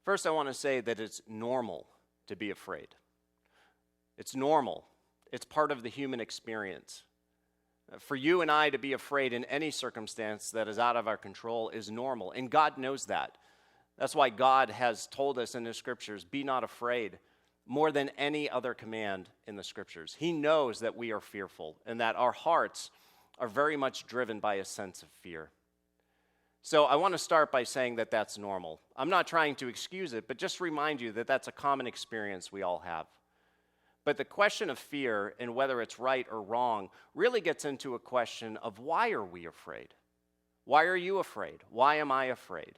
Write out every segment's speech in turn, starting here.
First, I want to say that it's normal to be afraid. It's normal. It's part of the human experience. For you and I to be afraid in any circumstance that is out of our control is normal, and God knows that. That's why God has told us in the scriptures, be not afraid, more than any other command in the scriptures. He knows that we are fearful and that our hearts are very much driven by a sense of fear. So I want to start by saying that that's normal. I'm not trying to excuse it, but just remind you that that's a common experience we all have. But the question of fear and whether it's right or wrong really gets into a question of why are we afraid? Why are you afraid? Why am I afraid?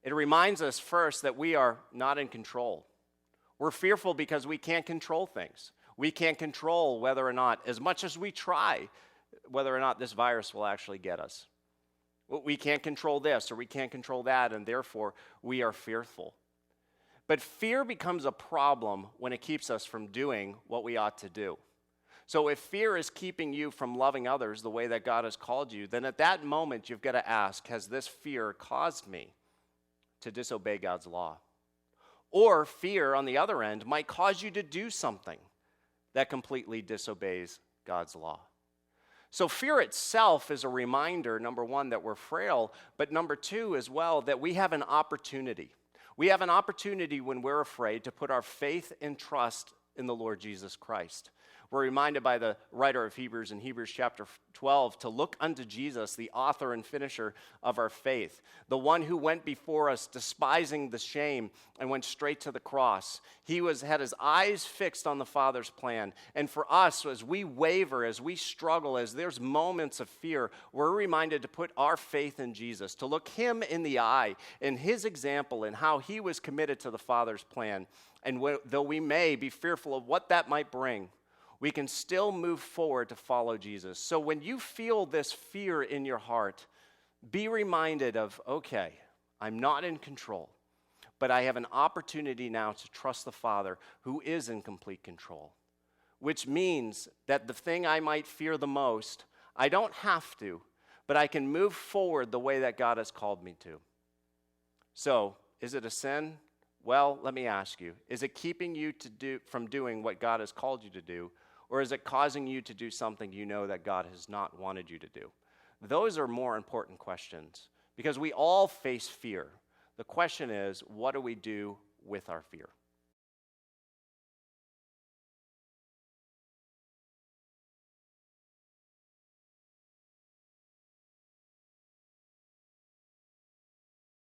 It reminds us first that we are not in control. We're fearful because we can't control things. We can't control whether or not, as much as we try, whether or not this virus will actually get us. We can't control this or we can't control that, and therefore we are fearful. But fear becomes a problem when it keeps us from doing what we ought to do. So if fear is keeping you from loving others the way that God has called you, then at that moment you've got to ask, has this fear caused me to disobey God's law? Or fear, on the other end, might cause you to do something that completely disobeys God's law. So fear itself is a reminder, number one, that we're frail, but number two as well, that we have an opportunity. We have an opportunity when we're afraid to put our faith and trust in the Lord Jesus Christ. We're reminded by the writer of Hebrews in Hebrews chapter 12 to look unto Jesus, the author and finisher of our faith, the one who went before us despising the shame and went straight to the cross. He had his eyes fixed on the Father's plan. And for us, as we waver, as we struggle, as there's moments of fear, we're reminded to put our faith in Jesus, to look him in the eye, in his example, and how he was committed to the Father's plan. And though we may be fearful of what that might bring, we can still move forward to follow Jesus. So when you feel this fear in your heart, be reminded of, okay, I'm not in control, but I have an opportunity now to trust the Father who is in complete control, which means that the thing I might fear the most, I don't have to, but I can move forward the way that God has called me to. So, is it a sin? Well, let me ask you, is it keeping you from doing what God has called you to do? Or is it causing you to do something you know that God has not wanted you to do? Those are more important questions because we all face fear. The question is, what do we do with our fear?